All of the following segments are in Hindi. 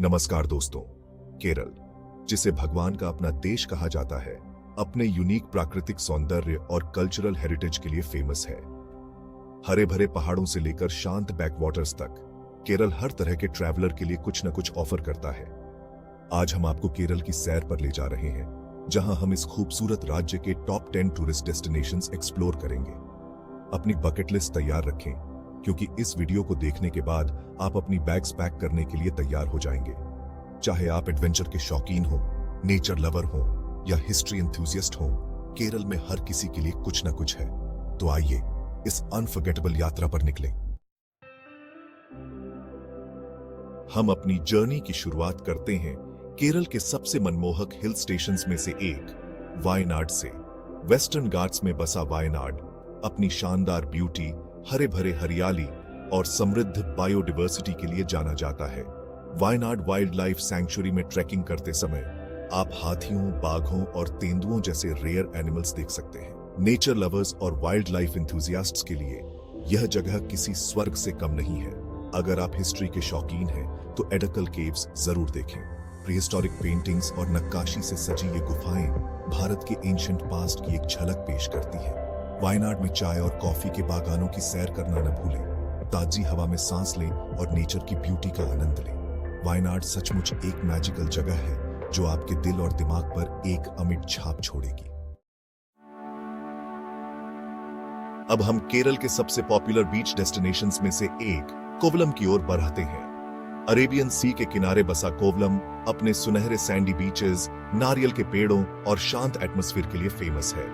नमस्कार दोस्तों। केरल, जिसे भगवान का अपना देश कहा जाता है, अपने यूनिक प्राकृतिक सौंदर्य और कल्चरल हेरिटेज के लिए फेमस है। हरे भरे पहाड़ों से लेकर शांत बैकवाटर्स तक केरल हर तरह के ट्रैवलर के लिए कुछ न कुछ ऑफर करता है। आज हम आपको केरल की सैर पर ले जा रहे हैं, जहां हम इस खूबसूरत राज्य के टॉप 10 टूरिस्ट डेस्टिनेशंस एक्सप्लोर करेंगे। अपनी बकेट लिस्ट तैयार रखें, क्योंकि इस वीडियो को देखने के बाद आप अपनी बैग्स पैक करने के लिए तैयार हो जाएंगे। चाहे आप एडवेंचर के शौकीन हो, नेचर लवर हो या हिस्ट्री एंथुसियस्ट हो, केरल में हर किसी के लिए कुछ ना कुछ है। तो आइए इस अनफॉरगेटेबल यात्रा पर निकलें। हम अपनी जर्नी की शुरुआत करते हैं केरल के सबसे मनमोहक हिल स्टेशंस में से एक वायनाड से। वेस्टर्न घाट्स में बसा वायनाड अपनी शानदार ब्यूटी, हरे भरे हरियाली और समृद्ध बायोडायवर्सिटी के लिए जाना जाता है। वायनाड वाइल्ड लाइफ सैंक्चुरी में ट्रैकिंग करते समय आप हाथियों, बाघों और तेंदुओं जैसे रेयर एनिमल्स देख सकते हैं। नेचर लवर्स और वाइल्ड लाइफ एंथुसियास्ट्स के लिए यह जगह किसी स्वर्ग से कम नहीं है। अगर आप हिस्ट्री के शौकीन हैं तो एडकल केव्स जरूर देखें। प्रीहिस्टोरिक पेंटिंग्स और नक्काशी से सजी ये गुफाएं भारत के एंशिएंट पास्ट की एक झलक पेश करती है। वायनाड में चाय और कॉफी के बागानों की सैर करना न भूलें। ताजी हवा में सांस लें और नेचर की ब्यूटी का आनंद लें। वायनाड सचमुच एक मैजिकल जगह है जो आपके दिल और दिमाग पर एक अमिट छाप छोड़ेगी। अब हम केरल के सबसे पॉपुलर बीच डेस्टिनेशंस में से एक कोवलम की ओर बढ़ते हैं। अरेबियन सी के किनारे बसा कोवलम अपने सुनहरे सैंडी बीचेस, नारियल के पेड़ों और शांत एटमॉस्फेयर के लिए फेमस है।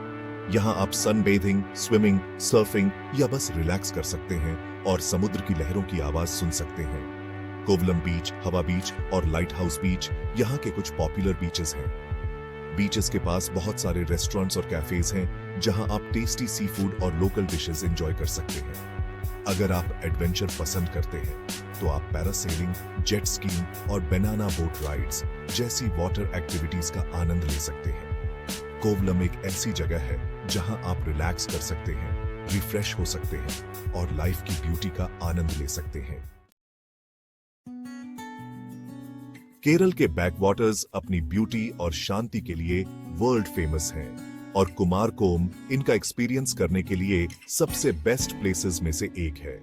यहाँ आप सनबेथिंग, स्विमिंग, सर्फिंग या बस रिलैक्स कर सकते हैं और समुद्र की लहरों की आवाज सुन सकते हैं। कोवलम बीच, हवा बीच और लाइट हाउस बीच यहाँ के कुछ पॉपुलर बीचेस हैं। बीचेस के पास बहुत सारे रेस्टोरेंट्स और कैफेज हैं, जहाँ आप टेस्टी सी फूड और लोकल डिशेस एंजॉय कर सकते हैं। अगर आप एडवेंचर पसंद करते हैं तो आप पैरासेलिंग, जेट स्कीइंग और बनाना बोट राइड्स जैसी वाटर एक्टिविटीज का आनंद ले सकते हैं। कोवलम एक ऐसी जगह है जहां आप रिलैक्स कर सकते हैं, रिफ्रेश हो सकते हैं और लाइफ की ब्यूटी का आनंद ले सकते हैं। केरल के बैकवाटर्स अपनी ब्यूटी और शांति के लिए वर्ल्ड फेमस हैं और कुमारकोम इनका एक्सपीरियंस करने के लिए सबसे बेस्ट प्लेसेस में से एक है।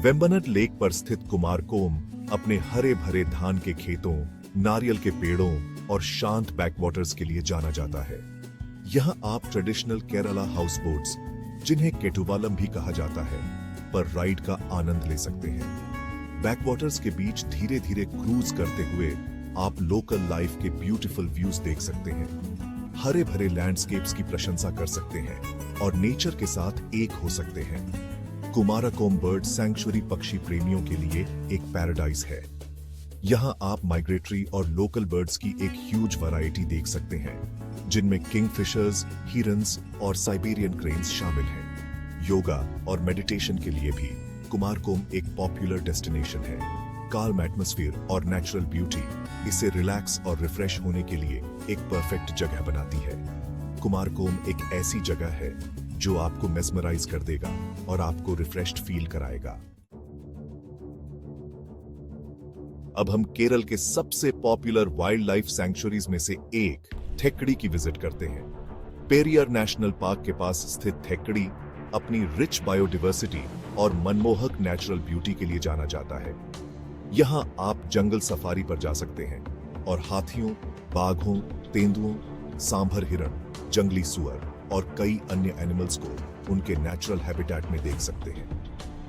वेम्बनाड लेक पर स्थित कुमारकोम अपने हरे भरे धान के खेतों, नारियल के पेड़ों और शांत बैकवाटर्स के लिए जाना जाता है। यहाँ आप ट्रेडिशनल केरला हाउस बोट्स, जिन्हें केटुवालम भी कहा जाता है, पर राइड का आनंद ले सकते हैं। बैकवाटर्स के बीच धीरे धीरे क्रूज करते हुए आप लोकल लाइफ के ब्यूटीफुल व्यूज देख सकते हैं, हरे भरे लैंडस्केप्स की प्रशंसा कर सकते हैं और नेचर के साथ एक हो सकते हैं। कुमारकोम बर्ड सैंक्चुरी पक्षी प्रेमियों के लिए एक पैराडाइज है। यहाँ आप माइग्रेटरी और लोकल बर्ड्स की एक ह्यूज वैरायटी देख सकते हैं, जिनमें किंगफिशर्स, हिरन्स और साइबेरियन क्रेन्स शामिल हैं। योगा और मेडिटेशन के लिए भी कुमारकोम एक पॉपुलर डेस्टिनेशन है। काल्म एटमॉस्फेयर और नेचुरल ब्यूटी इसे रिलैक्स और रिफ्रेश होने के लिए एक परफेक्ट जगह बनाती है। कुमारकोम एक ऐसी जगह है जो आपको मेस्मराइज कर देगा और आपको रिफ्रेश्ड फील कराएगा। अब हम केरल के सबसे पॉपुलर वाइल्ड लाइफ सैंक्चुरीज में से एक थेक्कड़ी की विजिट करते हैं। पेरियार नेशनल पार्क के पास स्थित थेक्कड़ी अपनी रिच बायोडायवर्सिटी और मनमोहक नेचुरल ब्यूटी के लिए जाना जाता है। यहाँ आप जंगल सफारी पर जा सकते हैं और हाथियों, बाघों, तेंदुओं, सांभर हिरण, जंगली सुअर और कई अन्य एनिमल्स को उनके नेचुरल हैबिटेट में देख सकते हैं।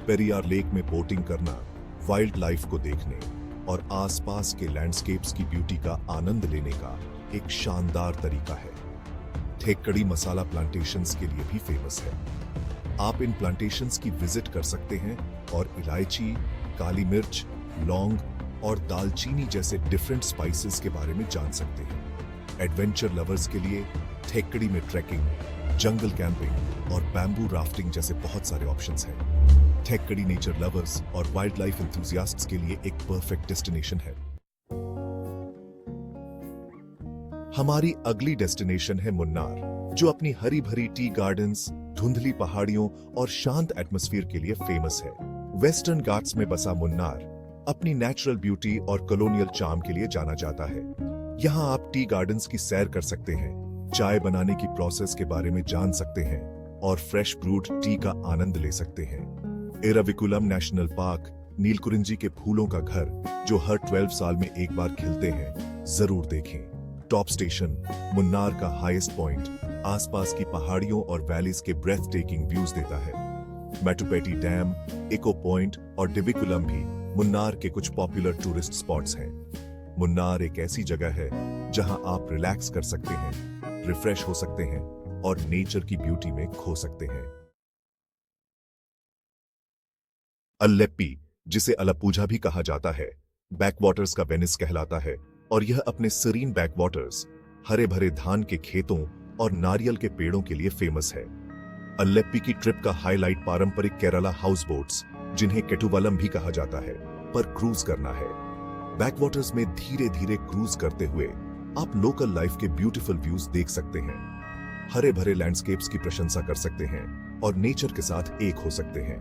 पेरियार लेक में बोटिंग करना, वाइल्ड लाइफ को देखने और आसपास के लैंडस्केप्स की ब्यूटी का आनंद लेने का एक शानदार तरीका है। थेक्कड़ी मसाला प्लांटेशंस के लिए भी फेमस है। आप इन प्लांटेशंस की विजिट कर सकते हैं और इलायची, काली मिर्च, लौंग और दालचीनी जैसे डिफरेंट स्पाइसेस के बारे में जान सकते हैं। एडवेंचर लवर्स के लिए थेक्कड़ी में ट्रैकिंग, जंगल कैंपिंग और बैम्बू राफ्टिंग जैसे बहुत सारे ऑप्शंस हैं। थेक्कड़ी नेचर लवर्स और वाइल्ड लाइफ एंथुसियास्ट्स के लिए एक परफेक्ट डेस्टिनेशन है। हमारी अगली डेस्टिनेशन है मुन्नार, जो अपनी हरी भरी टी गार्डन्स, धुंधली पहाड़ियों और शांत एटमॉस्फेयर के लिए फेमस है। वेस्टर्न घाट्स में बसा मुन्नार अपनी नेचुरल ब्यूटी और कॉलोनियल चार्म के लिए जाना जाता है। यहाँ आप टी गार्डन्स की सैर कर सकते हैं, चाय बनाने की प्रोसेस के बारे में जान सकते हैं और फ्रेश ब्रूड टी का आनंद ले सकते हैं। एराविकुलम नेशनल पार्क नीलकुरिंजी के फूलों का घर, जो हर 12 साल में एक बार खिलते हैं, जरूर देखें। टॉप स्टेशन मुन्नार का हाईएस्ट पॉइंट आसपास की पहाड़ियों और वैलीज के ब्रेथ टेकिंग व्यूज देता है। मेटुपेटी डैम, इको पॉइंट और डिविकुलम भी मुन्नार के कुछ पॉपुलर टूरिस्ट स्पॉट्स हैं। मुन्नार एक ऐसी जगह है जहां आप रिलैक्स कर सकते हैं, रिफ्रेश हो सकते हैं और नेचर की ब्यूटी में खो सकते हैं। अल्लेप्पी, जिसे अलप्पुझा भी कहा जाता है, बैकवाटर्स का वेनिस कहलाता है और यह अपने सीरीन बैकवाटर्स, हरे भरे धान के खेतों और नारियल के पेड़ों के लिए फेमस है। अल्लेप्पी की ट्रिप का हाईलाइट पारंपरिक केरला हाउस बोट्स, जिन्हें केटुवलम भी कहा जाता है, पर क्रूज करना है। बैकवाटर्स में धीरे धीरे क्रूज करते हुए आप लोकल लाइफ के ब्यूटीफुल व्यूज देख सकते हैं, हरे भरे लैंडस्केप्स की प्रशंसा कर सकते हैं और नेचर के साथ एक हो सकते हैं।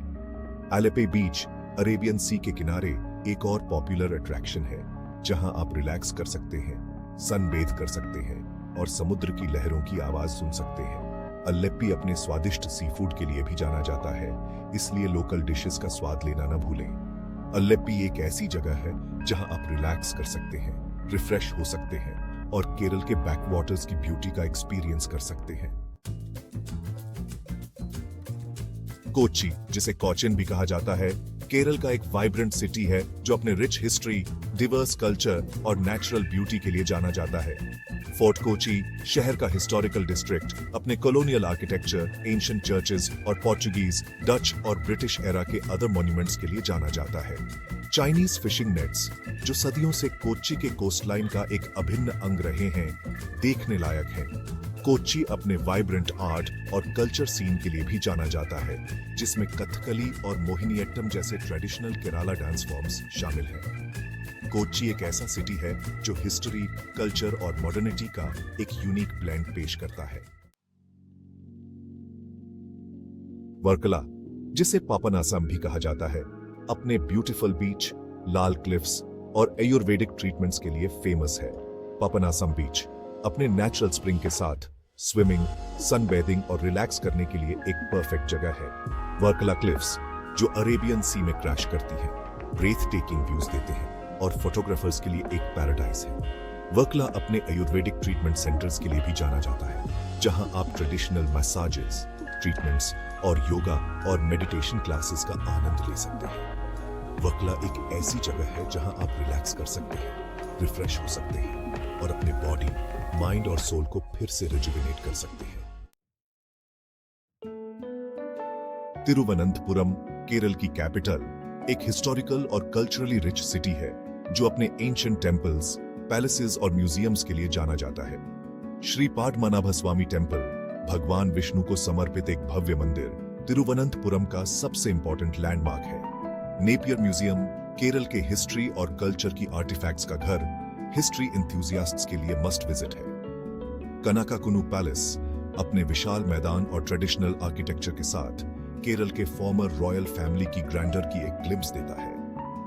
आलेपे बीच अरेबियन सी के किनारे एक और पॉपुलर अट्रैक्शन है, जहां आप रिलैक्स कर सकते हैं, सनबेथ कर सकते हैं और समुद्र की लहरों की आवाज सुन सकते हैं। अल्लेप्पी अपने स्वादिष्ट सी फूड के लिए भी जाना जाता है, इसलिए लोकल डिशेस का स्वाद लेना न भूलें। अल्लेप्पी एक ऐसी जगह है जहां आप रिलैक्स कर सकते हैं, रिफ्रेश हो सकते हैं और केरल के बैकवाटर्स की ब्यूटी का एक्सपीरियंस कर सकते हैं। कोच्चि, जिसे कोचिन भी कहा जाता है, केरल का एक वाइब्रेंट सिटी है जो अपने रिच हिस्ट्री, डिवर्स कल्चर और नेचुरल ब्यूटी के लिए जाना जाता है। फोर्ट कोच्चि शहर का हिस्टोरिकल डिस्ट्रिक्ट अपने कॉलोनियल आर्किटेक्चर, एंशिएंट चर्चेज और पोर्चुगीज, डच और ब्रिटिश एरा के अदर मॉन्यूमेंट्स के लिए जाना जाता है। चाइनीज फिशिंग नेट्स, जो सदियों से कोच्चि के कोस्टलाइन का एक अभिन्न अंग रहे हैं, देखने लायक हैं। कोच्चि अपने वाइब्रेंट आर्ट और कल्चर सीन के लिए भी जाना जाता है, जिसमें कथकली और मोहिनीअट्टम जैसे ट्रेडिशनल केरला डांस फॉर्म्स शामिल हैं। कोच्चि एक ऐसा सिटी है जो हिस्ट्री, कल्चर और मॉडर्निटी का एक यूनिक ब्लेंड पेश करता है। वर्कला, जिसे पापनासम भी कहा जाता है, अपने ब्यूटीफुल बीच, लाल क्लिफ्स और आयुर्वेदिक ट्रीटमेंट्स के लिए फेमस है। पापनासम बीच अपने नेचुरल स्प्रिंग के साथ स्विमिंग, सनबेथिंग और रिलैक्स करने के लिए एक परफेक्ट जगह है। वर्कला क्लिफ्स, जो अरेबियन सी में क्रैश करती हैं, ब्रेथ टेकिंग व्यूज देते हैं और फोटोग्राफर्स के लिए एक पैराडाइज है। वर्कला अपने आयुर्वेदिक ट्रीटमेंट सेंटर्स के लिए भी जाना जाता है, जहां आप ट्रेडिशनल मसाजेस, ट्रीटमेंट्स और योगा और मेडिटेशन क्लासेस का आनंद ले सकते हैं। वर्कला एक ऐसी जगह है जहां आप रिलैक्स कर सकते हैं, रिफ्रेश हो सकते हैं और अपने बॉडी, माइंड और सोल को फिर से रिजुविनेट कर सकते हैं। तिरुवनंतपुरम, केरल की कैपिटल, एक हिस्टोरिकल और कल्चरली रिच सिटी है जो अपने एंशिएंट टेंपल्स, पैलेसेस और म्यूजियम्स के लिए जाना जाता है। श्री पद्मनाभस्वामी टेंपल, भगवान विष्णु को समर्पित एक भव्य मंदिर, तिरुवनंतपुरम का सबसे इंपॉर्टेंट लैंडमार्क है। नेपियर म्यूजियम, केरल के हिस्ट्री और कल्चर की आर्टिफैक्ट्स का घर, हिस्ट्री एंथुसियास्ट्स के लिए मस्ट विजिट है। कनाकाकुनु पैलेस, अपने विशाल मैदान और ट्रेडिशनल आर्किटेक्चर के साथ केरल के फॉर्मर रॉयल फैमिली की ग्रैंडर की एक ग्लिम्स देता है।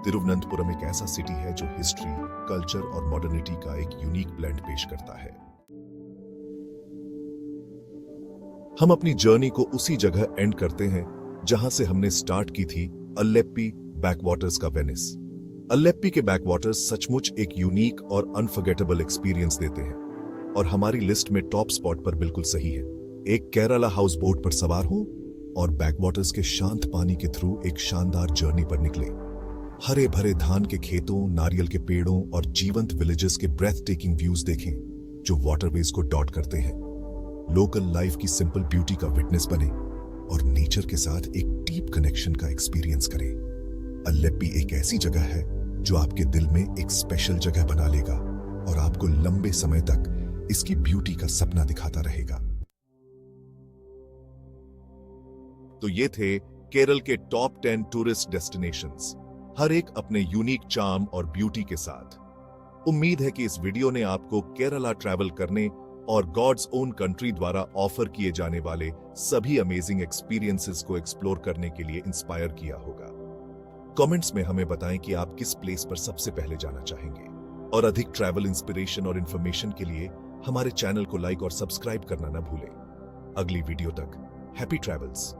तिरुवनंतपुरम एक ऐसा सिटी है जो हिस्ट्री, कल्चर और मॉडर्निटी का एक यूनिक ब्लेंड पेश करता है। हम अपनी जर्नी को उसी जगह एंड करते हैं जहां से हमने स्टार्ट की थी, अल्लेप्पी बैकवाटर्स का वेनिस। अल्लेप्पी के बैकवाटर्स सचमुच एक यूनिक और अनफॉरगेटेबल एक्सपीरियंस देते हैं और हमारी लिस्ट में टॉप स्पॉट पर बिल्कुल सही है। एक केरला हाउस बोट पर सवार हो और बैकवाटर्स के शांत पानी के थ्रू एक शानदार जर्नी पर निकले। हरे भरे धान के खेतों, नारियल के पेड़ों और जीवंत विलेजेस के ब्रेथ टेकिंग व्यूज देखें जो वाटरवेज को डॉट करते हैं। लोकल लाइफ की सिंपल ब्यूटी का विटनेस बने और नेचर के साथ एक डीप कनेक्शन का एक्सपीरियंस करें। अल्लेप्पी एक ऐसी जगह है जो आपके दिल में एक स्पेशल जगह बना लेगा और आपको लंबे समय तक इसकी ब्यूटी का सपना दिखाता रहेगा। तो ये थे केरल के टॉप 10 टूरिस्ट डेस्टिनेशंस, हर एक अपने यूनिक चार्म और ब्यूटी के साथ। उम्मीद है कि इस वीडियो ने आपको केरला ट्रैवल करने और गॉड्स ओन कंट्री द्वारा ऑफर किए जाने वाले सभी अमेजिंग एक्सपीरियंसेस को एक्सप्लोर करने के लिए इंस्पायर किया होगा। कमेंट्स में हमें बताएं कि आप किस प्लेस पर सबसे पहले जाना चाहेंगे। और अधिक ट्रैवल इंस्पिरेशन और इन्फॉर्मेशन के लिए हमारे चैनल को लाइक और सब्सक्राइब करना न भूलें। अगली वीडियो तक हैप्पी ट्रैवल्स।